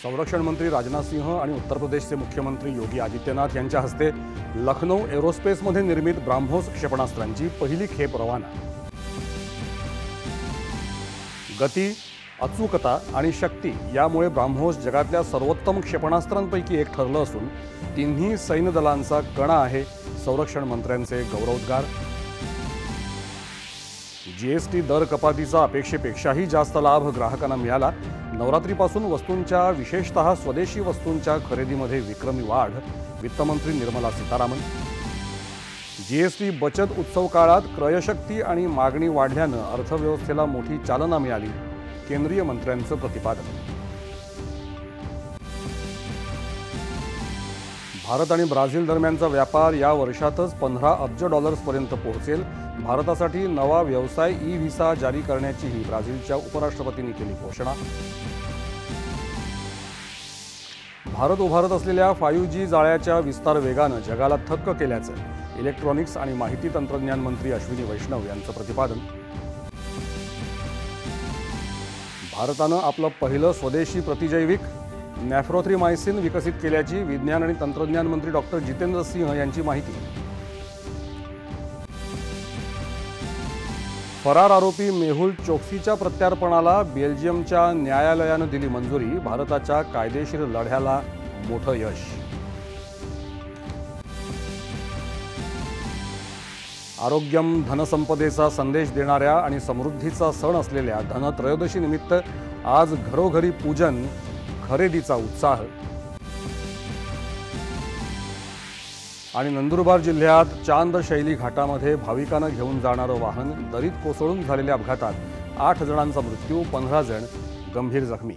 संरक्षण मंत्री राजनाथ सिंह आणि उत्तर प्रदेशचे मुख्यमंत्री योगी आदित्यनाथ यांच्या हस्ते लखनौ एरोस्पेसमध्ये निर्मित ब्राह्मोस क्षेपणास्त्रांची पहिली खेप रवाना। गती, अचूकता आणि शक्ती यामुळे ब्राह्मोस जगातल्या सर्वोत्तम क्षेपणास्त्रांपैकी एक ठरलं असून तिन्ही सैन्य दलांचा कणा आहे। संरक्षण मंत्र्यांचे गौरवोद्गार। जीएसटी दर कपातीचा अपेक्षेपेक्षाही जास्त लाभ ग्राहकांना मिळाला। नवरात्रीपासून वस्तूंच्या विशेषतः स्वदेशी वस्तूंच्या खरेदीमध्ये विक्रमी वाढ। वित्तमंत्री निर्मला सीतारामन। जीएसटी बचत उत्सव काळात क्रयशक्ती आणि मागणी वाढल्यानं अर्थव्यवस्थेला मोठी चालना मिळाली। केंद्रीय मंत्र्यांचं प्रतिपादन। भारत आणि ब्राझील दरम्यानचा व्यापार या वर्षातच 15 अब्ज डॉलर्सपर्यंत पोहोचेल। भारतासाठी नवा व्यवसाय ई व्हिसा जारी करण्याचीही ब्राझीलच्या उपराष्ट्रपतींनी केली घोषणा। भारत उभारत असलेल्या 5G जाळ्याच्या विस्तार वेगानं जगाला थक्क केल्याचं इलेक्ट्रॉनिक्स आणि माहिती तंत्रज्ञान मंत्री अश्विनी वैष्णव यांचं प्रतिपादन। भारतानं आपलं पहिलं स्वदेशी प्रतिजैविक नॅफ्रोथ्रिमायसिन विकसित केल्याची विज्ञान आणि तंत्रज्ञान मंत्री डॉक्टर जितेंद्र सिंह यांची माहिती। फरार आरोपी मेहुल चोक्सीच्या प्रत्यार्पणाला बेल्जियमच्या न्यायालयानं दिली मंजुरी। भारताच्या कायदेशीर लढ्याला मोठं यश। आरोग्यम धनसंपदेचा संदेश देणाऱ्या आणि समृद्धीचा सण असलेल्या धनत्रयोदशी निमित्त आज घरोघरी पूजन, खरेदीचा उत्साह। आणि नंदुरबार जिल्ह्यात चांद शैली घाटामध्ये भाविकांना घेऊन जाणारं वाहन दरीत कोसळून झालेल्या अपघातात 8 जणांचा मृत्यू, 15 जण गंभीर जखमी।